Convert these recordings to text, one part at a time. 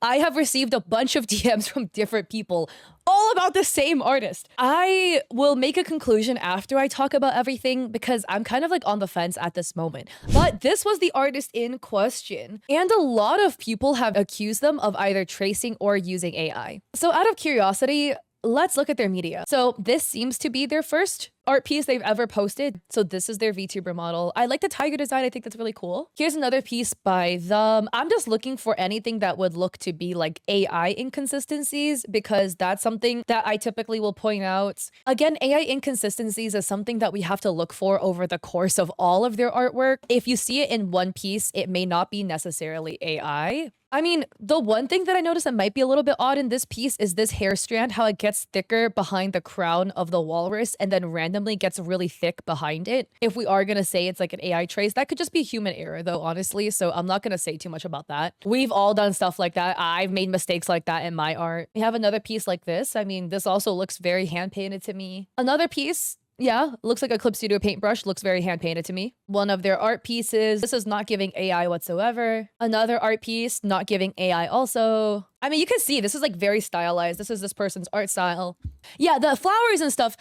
I have received a bunch of DMs from different people all about the same artist. I will make a conclusion after I talk about everything because I'm kind of like on the fence at this moment. But this was the artist in question, and a lot of people have accused them of either tracing or using AI. So out of curiosity, let's look at their media. So this seems to be their first art piece they've ever posted. So this is their VTuber model. I like the tiger design. I think that's really cool. Here's another piece by them. I'm just looking for anything that would look to be like AI inconsistencies because that's something that I typically will point out. Again, AI inconsistencies is something that we have to look for over the course of all of their artwork. If you see it in one piece, it may not be necessarily AI. I mean, the one thing that I noticed that might be a little bit odd in this piece is this hair strand, how it gets thicker behind the crown of the walrus and then randomly gets really thick behind it. If we are going to say it's like an AI trace, that could just be human error though, honestly. So I'm not going to say too much about that. We've all done stuff like that. I've made mistakes like that in my art. We have another piece like this. I mean, this also looks very hand painted to me. Another piece, yeah, looks like a Clip Studio paintbrush, looks very hand-painted to me. One of their art pieces, this is not giving AI whatsoever. Another art piece, not giving AI also. I mean, you can see this is like very stylized. This is this person's art style. Yeah, the flowers and stuff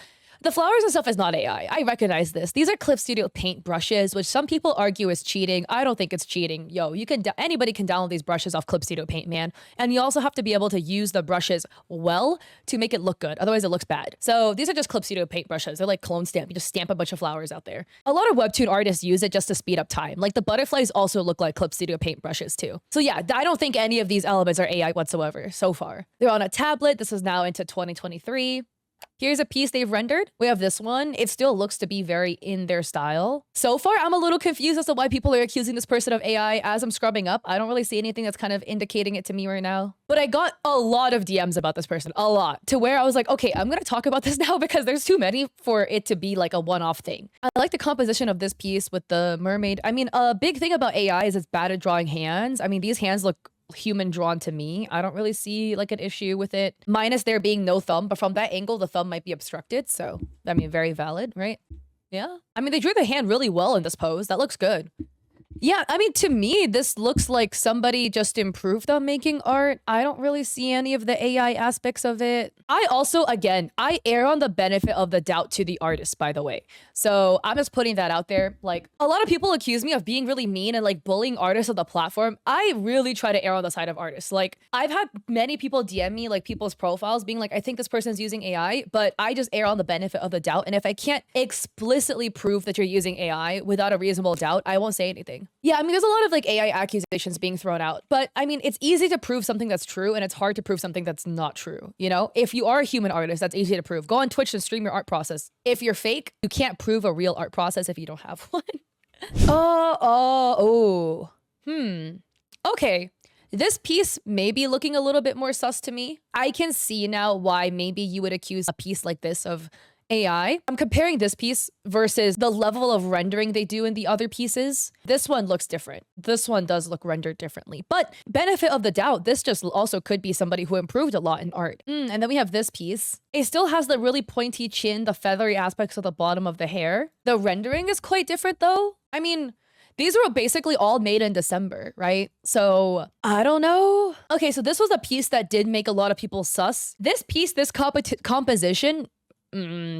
is not AI. I recognize this. These are Clip Studio paint brushes, which some people argue is cheating. I don't think it's cheating. Yo, anybody can download these brushes off Clip Studio Paint, man. And you also have to be able to use the brushes well to make it look good. Otherwise, it looks bad. So these are just Clip Studio paint brushes. They're like clone stamp. You just stamp a bunch of flowers out there. A lot of webtoon artists use it just to speed up time. Like the butterflies also look like Clip Studio paint brushes too. So yeah, I don't think any of these elements are AI whatsoever so far. They're on a tablet. This is now into 2023. Here's a piece they've rendered. We have this one. It still looks to be very in their style. So far, I'm a little confused as to why people are accusing this person of AI. As I'm scrubbing up, I don't really see anything that's kind of indicating it to me right now. But I got a lot of DMs about this person, a lot, to where I was like, okay, I'm gonna talk about this now because there's too many for it to be like a one-off thing. I like the composition of this piece with the mermaid. I mean, a big thing about AI is it's bad at drawing hands. I mean, these hands look human drawn to me. I don't really see like an issue with it, minus there being no thumb, but from that angle the thumb might be obstructed, so I mean, very valid, right? Yeah, I mean, they drew the hand really well in this pose. That looks good. Yeah, I mean, to me, this looks like somebody just improved on making art. I don't really see any of the AI aspects of it. I also, again, I err on the benefit of the doubt to the artist, by the way. So I'm just putting that out there. Like, a lot of people accuse me of being really mean and like bullying artists on the platform. I really try to err on the side of artists. Like, I've had many people DM me like people's profiles being like, I think this person's using AI, but I just err on the benefit of the doubt. And if I can't explicitly prove that you're using AI without a reasonable doubt, I won't say anything. Yeah, I mean, there's a lot of like AI accusations being thrown out, but I mean, it's easy to prove something that's true and it's hard to prove something that's not true. You know, if you are a human artist, that's easy to prove. Go on Twitch and stream your art process. If you're fake, you can't prove a real art process if you don't have one. Okay. This piece may be looking a little bit more sus to me. I can see now why maybe you would accuse a piece like this of AI. I'm comparing this piece versus the level of rendering they do in the other pieces. This one looks different. This one does look rendered differently. But benefit of the doubt, this just also could be somebody who improved a lot in art. And then we have this piece. It still has the really pointy chin, the feathery aspects of the bottom of the hair. The rendering is quite different though. I mean, these were basically all made in December, right? So I don't know. Okay, so this was a piece that did make a lot of people sus. This piece, this composition,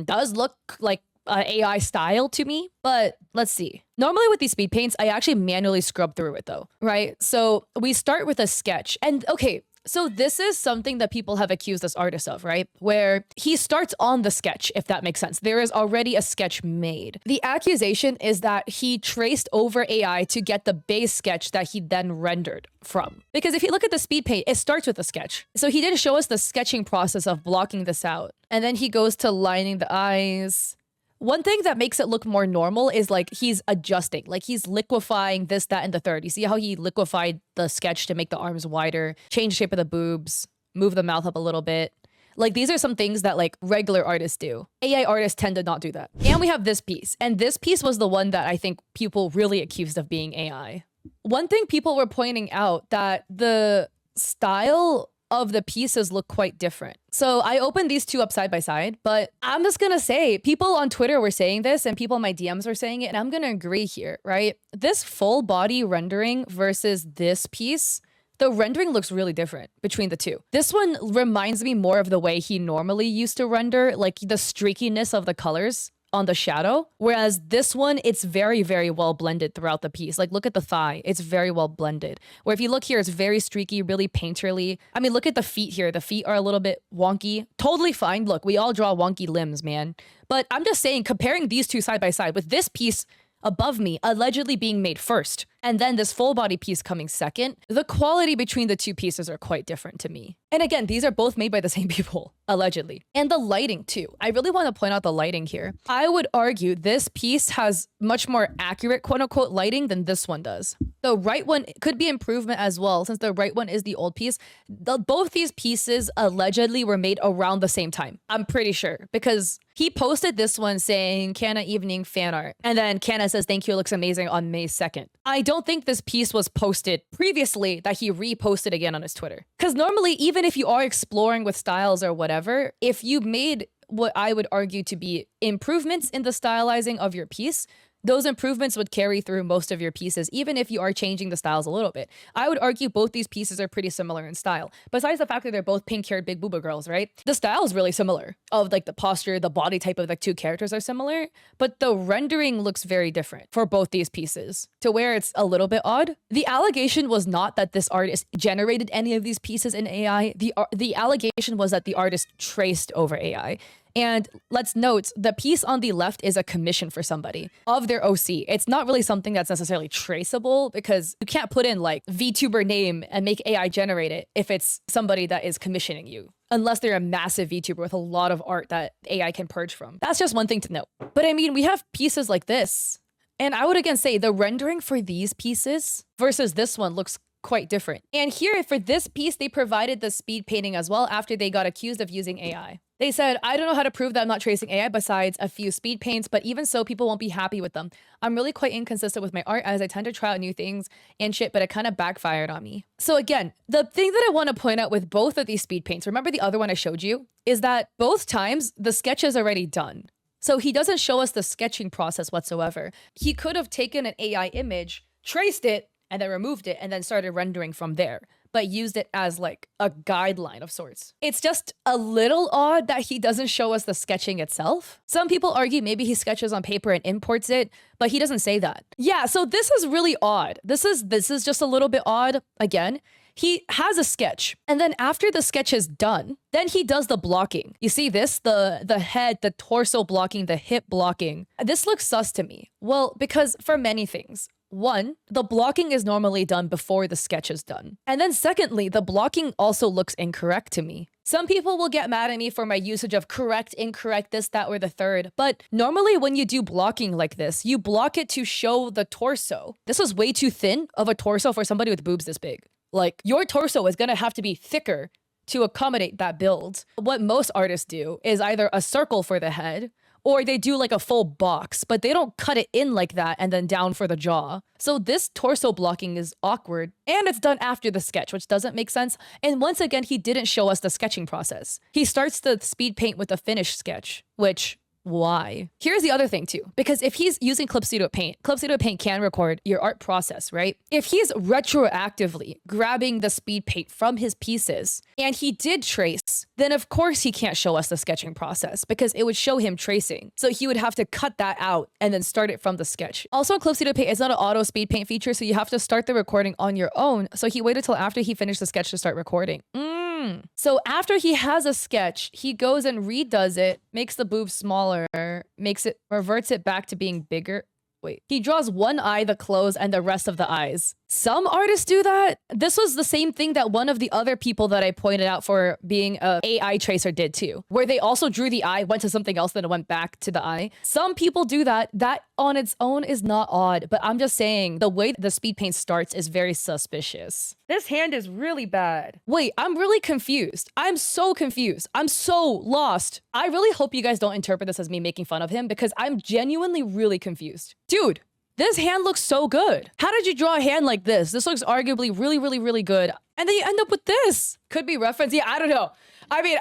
does look like AI style to me, but let's see. Normally with these speed paints, I actually manually scrub through it though, right? So we start with a sketch and okay, so this is something that people have accused this artist of, right? Where he starts on the sketch, if that makes sense. There is already a sketch made. The accusation is that he traced over AI to get the base sketch that he then rendered from. Because if you look at the speed paint, it starts with a sketch. So he didn't show us the sketching process of blocking this out. And then he goes to lining the eyes. One thing that makes it look more normal is like he's adjusting, like he's liquefying this, that, and the third. You see how he liquefied the sketch to make the arms wider, change shape of the boobs, move the mouth up a little bit. Like these are some things that like regular artists do. AI artists tend to not do that. And we have this piece. And this piece was the one that I think people really accused of being AI. One thing people were pointing out that the style of the pieces look quite different. So I opened these two up side by side, but I'm just gonna say people on Twitter were saying this and people in my DMs were saying it, and I'm gonna agree here, right? This full body rendering versus this piece, the rendering looks really different between the two. This one reminds me more of the way he normally used to render, like the streakiness of the colors on the shadow. Whereas this one, it's very, very well blended throughout the piece. Like, look at the thigh. It's very well blended. Where if you look here, it's very streaky, really painterly. I mean, look at the feet here. The feet are a little bit wonky. Totally fine. Look, we all draw wonky limbs, man. But I'm just saying, comparing these two side by side with this piece above me allegedly being made first, and then this full body piece coming second, the quality between the two pieces are quite different to me. And again, these are both made by the same people, allegedly. And the lighting too. I really want to point out the lighting here. I would argue this piece has much more accurate quote unquote lighting than this one does. The right one could be improvement as well, since the right one is the old piece. Both these pieces allegedly were made around the same time. I'm pretty sure, because he posted this one saying Canna evening fan art. And then Canna says, thank you, it looks amazing on May 2nd. I don't think this piece was posted previously that he reposted again on his Twitter. Because normally, even if you are exploring with styles or whatever, if you made what I would argue to be improvements in the stylizing of your piece, those improvements would carry through most of your pieces, even if you are changing the styles a little bit. I would argue both these pieces are pretty similar in style. Besides the fact that they're both pink-haired big booba girls, right? The style is really similar. Of like the posture, the body type of the two characters are similar, but the rendering looks very different for both these pieces, to where it's a little bit odd. The allegation was not that this artist generated any of these pieces in AI. The allegation was that the artist traced over AI. And let's note, the piece on the left is a commission for somebody of their OC. It's not really something that's necessarily traceable, because you can't put in like Vtuber name and make AI generate it if it's somebody that is commissioning you, unless they're a massive Vtuber with a lot of art that AI can purge from. That's just one thing to note. But I mean, we have pieces like this. And I would again say the rendering for these pieces versus this one looks quite different. And here for this piece, they provided the speed painting as well after they got accused of using AI. They said, I don't know how to prove that I'm not tracing AI besides a few speed paints, but even so, people won't be happy with them. I'm really quite inconsistent with my art as I tend to try out new things and shit, but it kind of backfired on me. So again, the thing that I want to point out with both of these speed paints, remember the other one I showed you, is that both times the sketch is already done. So he doesn't show us the sketching process whatsoever. He could have taken an AI image, traced it, and then removed it, and then started rendering from there, but used it as like a guideline of sorts. It's just a little odd that he doesn't show us the sketching itself. Some people argue maybe he sketches on paper and imports it, but he doesn't say that. Yeah, so this is really odd. This is just a little bit odd. Again, he has a sketch, and then after the sketch is done, then he does the blocking. You see this? The head, the torso blocking, the hip blocking. This looks sus to me. Well, because for many things. One, the blocking is normally done before the sketch is done. And then secondly, the blocking also looks incorrect to me. Some people will get mad at me for my usage of correct, incorrect, this, that, or the third. But normally when you do blocking like this, you block it to show the torso. This was way too thin of a torso for somebody with boobs this big. Like, your torso is gonna have to be thicker to accommodate that build. What most artists do is either a circle for the head, or they do like a full box, but they don't cut it in like that and then down for the jaw. So this torso blocking is awkward, and it's done after the sketch, which doesn't make sense. And once again, he didn't show us the sketching process. He starts the speed paint with a finished sketch, which, why? Here's the other thing too, because if he's using Clip Studio Paint can record your art process, right? If he's retroactively grabbing the speed paint from his pieces and he did trace, then of course he can't show us the sketching process because it would show him tracing. So he would have to cut that out and then start it from the sketch. Also in Clip Studio Paint, it's not an auto speed paint feature, so you have to start the recording on your own. So he waited till after he finished the sketch to start recording. So after he has a sketch, he goes and redoes it, makes the boobs smaller, reverts it back to being bigger. Wait, he draws one eye, the clothes, and the rest of the eyes. Some artists do that. This was the same thing that one of the other people that I pointed out for being a AI tracer did too, where they also drew the eye, went to something else, then it went back to the eye. Some people do that. That on its own is not odd, but I'm just saying the way the speed paint starts is very suspicious. This hand is really bad. Wait, I'm really confused. I'm so confused. I'm so lost. I really hope you guys don't interpret this as me making fun of him because I'm genuinely really confused. Dude, This hand looks so good. How did you draw a hand like this? This looks arguably really, really, really good. And then you end up with this. Could be reference. Yeah, I don't know. I mean,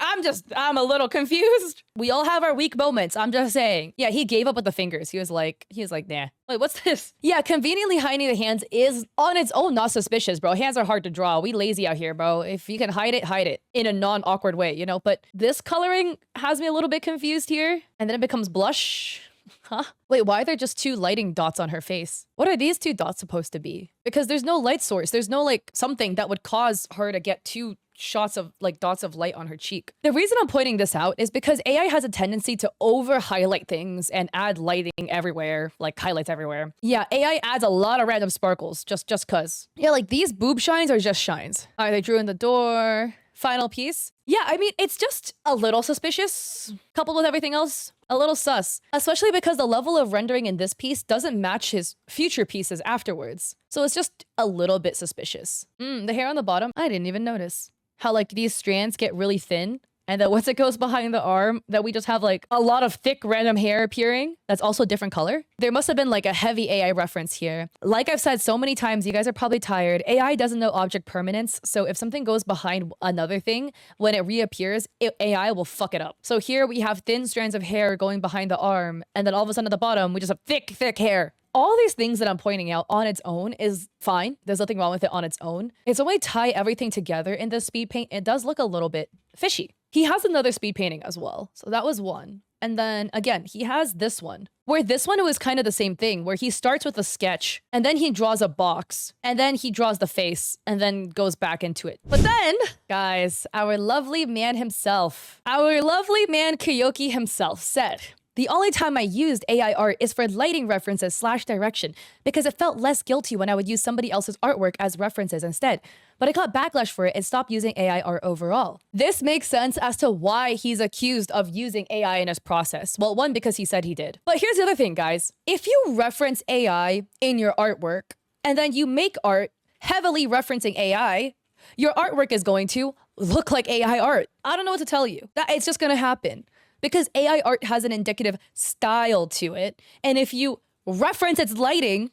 I'm a little confused. We all have our weak moments. I'm just saying. Yeah, he gave up with the fingers. He was like, nah. Wait, what's this? Yeah, conveniently hiding the hands is on its own not suspicious, bro. Hands are hard to draw. We lazy out here, bro. If you can hide it in a non-awkward way, you know? But this coloring has me a little bit confused here. And then it becomes blush. Huh? Wait, why are there just 2 lighting dots on her face? What are these 2 dots supposed to be? Because there's no light source. There's no like something that would cause her to get 2 shots of like dots of light on her cheek. The reason I'm pointing this out is because AI has a tendency to over highlight things and add lighting everywhere, like highlights everywhere. Yeah, AI adds a lot of random sparkles just cuz. Yeah, like these boob shines are just shines. All right, they drew in the door. Final piece. Yeah, I mean, it's just a little suspicious, coupled with everything else, a little sus, especially because the level of rendering in this piece doesn't match his future pieces afterwards. So it's just a little bit suspicious. The hair on the bottom, I didn't even notice. How like these strands get really thin and then once it goes behind the arm, that we just have like a lot of thick random hair appearing. That's also a different color. There must have been like a heavy AI reference here. Like I've said so many times, you guys are probably tired. AI doesn't know object permanence. So if something goes behind another thing, when it reappears, AI will fuck it up. So here we have thin strands of hair going behind the arm. And then all of a sudden at the bottom, we just have thick hair. All these things that I'm pointing out on its own is fine. There's nothing wrong with it on its own. It's when we tie everything together in this speed paint, it does look a little bit fishy. He has another speed painting as well. So that was one. And then again, he has this one, where this one was kind of the same thing, where he starts with a sketch and then he draws a box and then he draws the face and then goes back into it. But then, guys, our lovely man himself, our lovely man Kyoki himself said, "The only time I used AI art is for lighting references / direction because it felt less guilty when I would use somebody else's artwork as references instead. But I got backlash for it and stopped using AI art overall." This makes sense as to why he's accused of using AI in his process. Well, one, because he said he did. But here's the other thing, guys. If you reference AI in your artwork and then you make art heavily referencing AI, your artwork is going to look like AI art. I don't know what to tell you. It's just going to happen. Because AI art has an indicative style to it. And if you reference its lighting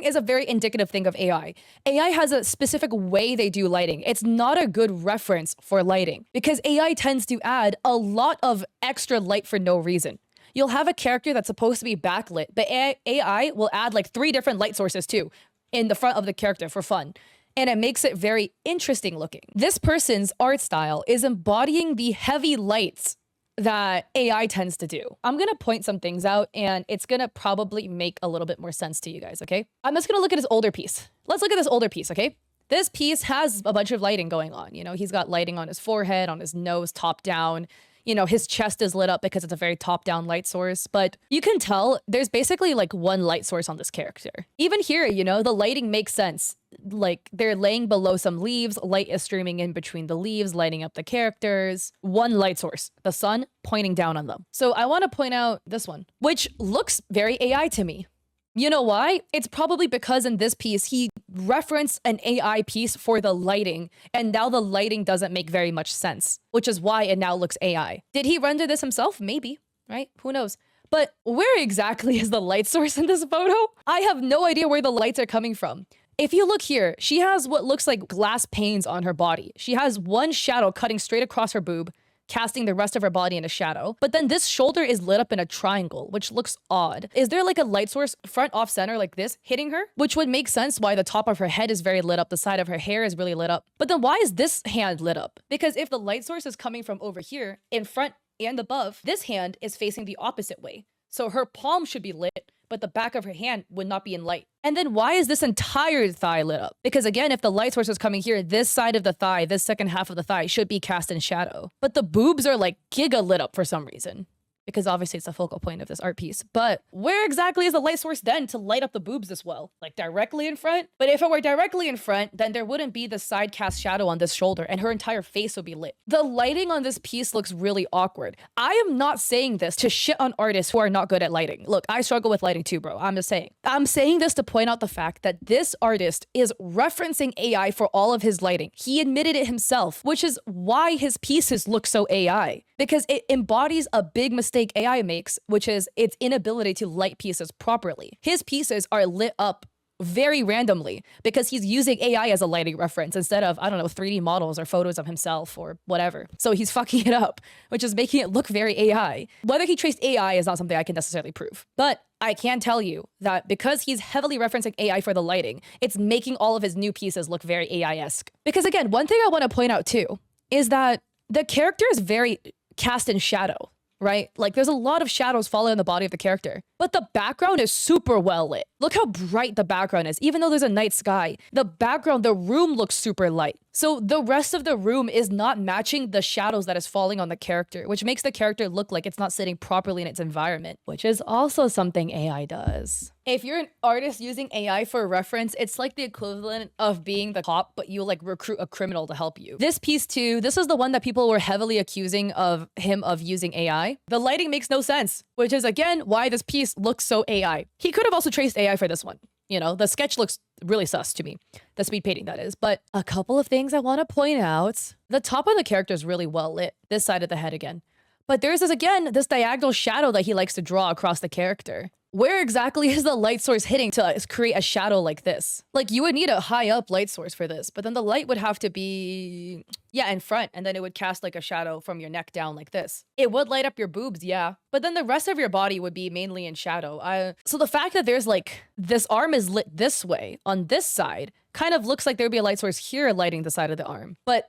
is a very indicative thing of AI. AI has a specific way they do lighting. It's not a good reference for lighting because AI tends to add a lot of extra light for no reason. You'll have a character that's supposed to be backlit, but AI will add like 3 different light sources too in the front of the character for fun. And it makes it very interesting looking. This person's art style is embodying the heavy lights that AI tends to do. I'm gonna point some things out and it's gonna probably make a little bit more sense to you guys, okay? I'm just gonna look at his older piece. Let's look at this older piece, okay? This piece has a bunch of lighting going on. You know, he's got lighting on his forehead, on his nose, top down. You know, his chest is lit up because it's a very top-down light source, but you can tell there's basically like one light source on this character. Even here, you know, the lighting makes sense. Like they're laying below some leaves, light is streaming in between the leaves, lighting up the characters. One light source, the sun pointing down on them. So I want to point out this one, which looks very AI to me. You know why? It's probably because in this piece, he referenced an AI piece for the lighting, and now the lighting doesn't make very much sense, which is why it now looks AI. Did he render this himself? Maybe, right? Who knows? But where exactly is the light source in this photo? I have no idea where the lights are coming from. If you look here, she has what looks like glass panes on her body. She has one shadow cutting straight across her boob, casting the rest of her body in a shadow. But then this shoulder is lit up in a triangle, which looks odd. Is there like a light source front off center like this hitting her? Which would make sense why the top of her head is very lit up, the side of her hair is really lit up. But then why is this hand lit up? Because if the light source is coming from over here, in front and above, this hand is facing the opposite way. So her palm should be lit, but the back of her hand would not be in light. And then why is this entire thigh lit up? Because again, if the light source is coming here, this side of the thigh, this second half of the thigh should be cast in shadow. But the boobs are like giga lit up for some reason. Because obviously it's the focal point of this art piece. But where exactly is the light source then to light up the boobs as well? Like directly in front? But if it were directly in front, then there wouldn't be the side cast shadow on this shoulder and her entire face would be lit. The lighting on this piece looks really awkward. I am not saying this to shit on artists who are not good at lighting. Look, I struggle with lighting too, bro. I'm just saying. I'm saying this to point out the fact that this artist is referencing AI for all of his lighting. He admitted it himself, which is why his pieces look so AI. Because it embodies a big mistake mistake AI makes, which is its inability to light pieces properly. His pieces are lit up very randomly because he's using AI as a lighting reference instead of, I don't know, 3D models or photos of himself or whatever. So he's fucking it up, which is making it look very AI. Whether he traced AI is not something I can necessarily prove, but I can tell you that because he's heavily referencing AI for the lighting, it's making all of his new pieces look very AI-esque. Because again, one thing I want to point out too is that the character is very cast in shadow, right? Like there's a lot of shadows falling on the body of the character, but the background is super well lit. Look how bright the background is. Even though there's a night sky, the background, the room looks super light. So the rest of the room is not matching the shadows that is falling on the character, which makes the character look like it's not sitting properly in its environment, which is also something AI does. If you're an artist using AI for reference, it's like the equivalent of being the cop, but you like recruit a criminal to help you. This piece too, this is the one that people were heavily accusing of him of using AI. The lighting makes no sense, which is again why this piece looks so AI. He could have also traced AI for this one. You know, the sketch looks really sus to me. The speed painting, that is. But a couple of things I want to point out. The top of the character is really well lit. This side of the head again. But there's this diagonal shadow that he likes to draw across the character. Where exactly is the light source hitting to create a shadow like this? Like you would need a high up light source for this, but then the light would have to be, yeah, in front, and then it would cast like a shadow from your neck down like this. It would light up your boobs, yeah, but then the rest of your body would be mainly in shadow. So the fact that there's like, this arm is lit this way on this side kind of looks like there'd be a light source here lighting the side of the arm, but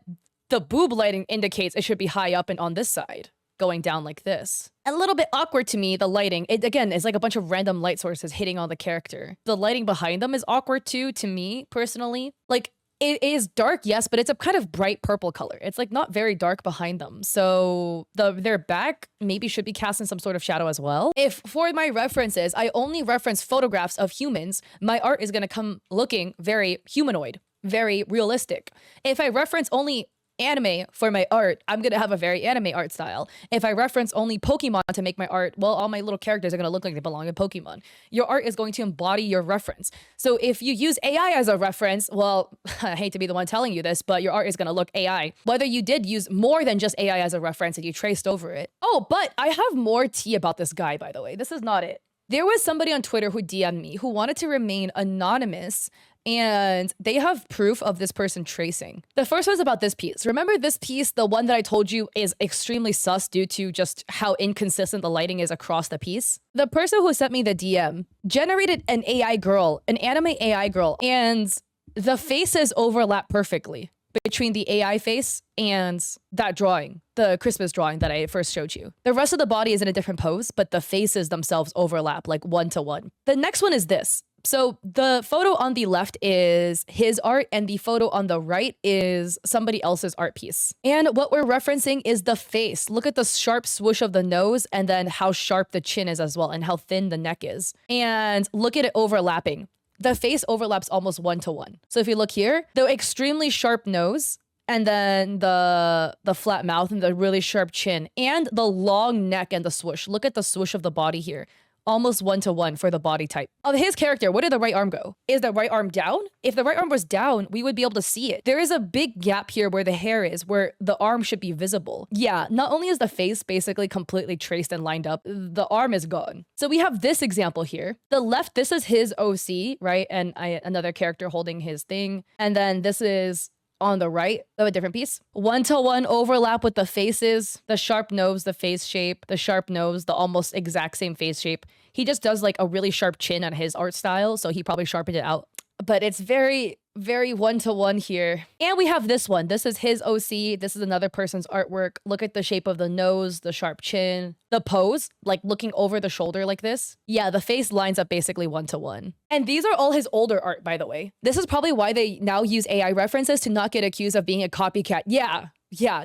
the boob lighting indicates it should be high up and on this side, going down like this. A little bit awkward to me, the lighting. It again is like a bunch of random light sources hitting on the character. The lighting behind them is awkward too, to me personally. Like it is dark, yes, but it's a kind of bright purple color. It's like not very dark behind them. So their back maybe should be cast in some sort of shadow as well. If for my references, I only reference photographs of humans, my art is gonna come looking very humanoid, very realistic. If I reference only anime for my art, I'm gonna have a very anime art style. If I reference only Pokemon to make my art, well, all my little characters are gonna look like they belong in Pokemon. Your art is going to embody your reference. So if you use AI as a reference, well, I hate to be the one telling you this, but your art is gonna look AI. Whether you did use more than just AI as a reference and you traced over it. Oh, but I have more tea about this guy, by the way. This is not it. There was somebody on Twitter who DM'd me who wanted to remain anonymous, and they have proof of this person tracing. The first one's about this piece. Remember this piece, the one that I told you is extremely sus due to just how inconsistent the lighting is across the piece? The person who sent me the DM generated an AI girl, an anime AI girl, and the faces overlap perfectly between the AI face and that drawing, the Christmas drawing that I first showed you. The rest of the body is in a different pose, but the faces themselves overlap like 1-to-1. The next one is this. So the photo on the left is his art and the photo on the right is somebody else's art piece. And what we're referencing is the face. Look at the sharp swoosh of the nose and then how sharp the chin is as well and how thin the neck is. And look at it overlapping. The face overlaps almost 1-to-1. So if you look here, the extremely sharp nose and then the flat mouth and the really sharp chin and the long neck and the swoosh. Look at the swoosh of the body here. Almost 1-to-1 for the body type. Of his character, where did the right arm go? Is the right arm down? If the right arm was down, we would be able to see it. There is a big gap here where the hair is, where the arm should be visible. Yeah, not only is the face basically completely traced and lined up, the arm is gone. So we have this example here. The left, this is his OC, right? And another character holding his thing. And then this is on the right of a different piece. 1-to-1 overlap with the faces, the sharp nose, the face shape, the sharp nose, the almost exact same face shape. He just does like a really sharp chin on his art style, so he probably sharpened it out. But it's very, very 1-to-1 here. And we have this one. This is his OC. This is another person's artwork. Look at the shape of the nose, the sharp chin, the pose, like looking over the shoulder like this. Yeah, the face lines up basically 1-to-1. And these are all his older art, by the way. This is probably why they now use AI references to not get accused of being a copycat. Yeah,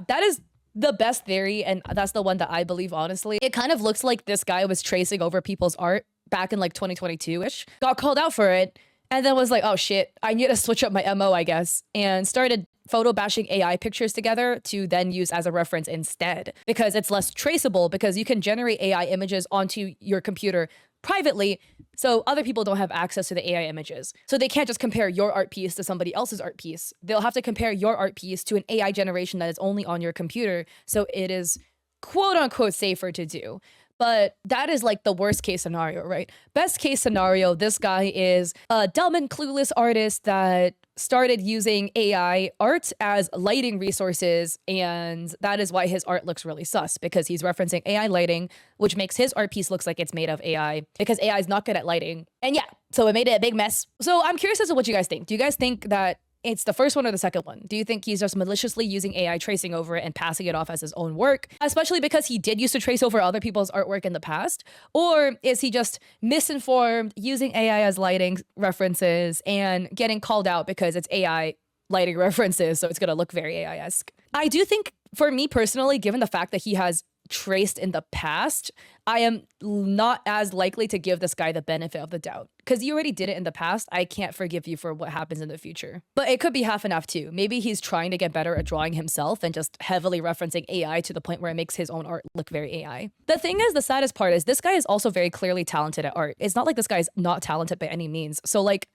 that is the best theory, and that's the one that I believe, honestly. It kind of looks like this guy was tracing over people's art back in like 2022-ish, got called out for it, and then was like, oh shit, I need to switch up my MO, I guess, and started photo bashing AI pictures together to then use as a reference instead, because it's less traceable, because you can generate AI images onto your computer privately, so other people don't have access to the AI images. So they can't just compare your art piece to somebody else's art piece. They'll have to compare your art piece to an AI generation that is only on your computer, so it is quote unquote safer to do. But that is like the worst case scenario, right? Best case scenario, this guy is a dumb and clueless artist that started using AI art as lighting resources, and that is why his art looks really sus, because he's referencing AI lighting, which makes his art piece looks like it's made of AI, because AI is not good at lighting. And yeah, so it made it a big mess. So I'm curious as to what you guys think. Do you guys think that it's the first one or the second one? Do you think he's just maliciously using AI, tracing over it and passing it off as his own work, especially because he did used to trace over other people's artwork in the past? Or is he just misinformed, using AI as lighting references and getting called out because it's AI lighting references, so it's gonna look very AI-esque? I do think, for me personally, given the fact that he has traced in the past, I am not as likely to give this guy the benefit of the doubt. Because you already did it in the past, I can't forgive you for what happens in the future. But it could be half and half too. Maybe he's trying to get better at drawing himself and just heavily referencing AI to the point where it makes his own art look very AI. The thing is, the saddest part is this guy is also very clearly talented at art. It's not like this guy's not talented by any means. So like,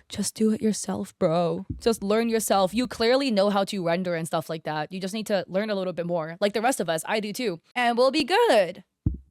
just do it yourself, bro. Just learn yourself. You clearly know how to render and stuff like that. You just need to learn a little bit more. Like the rest of us, I do too. And we'll be good.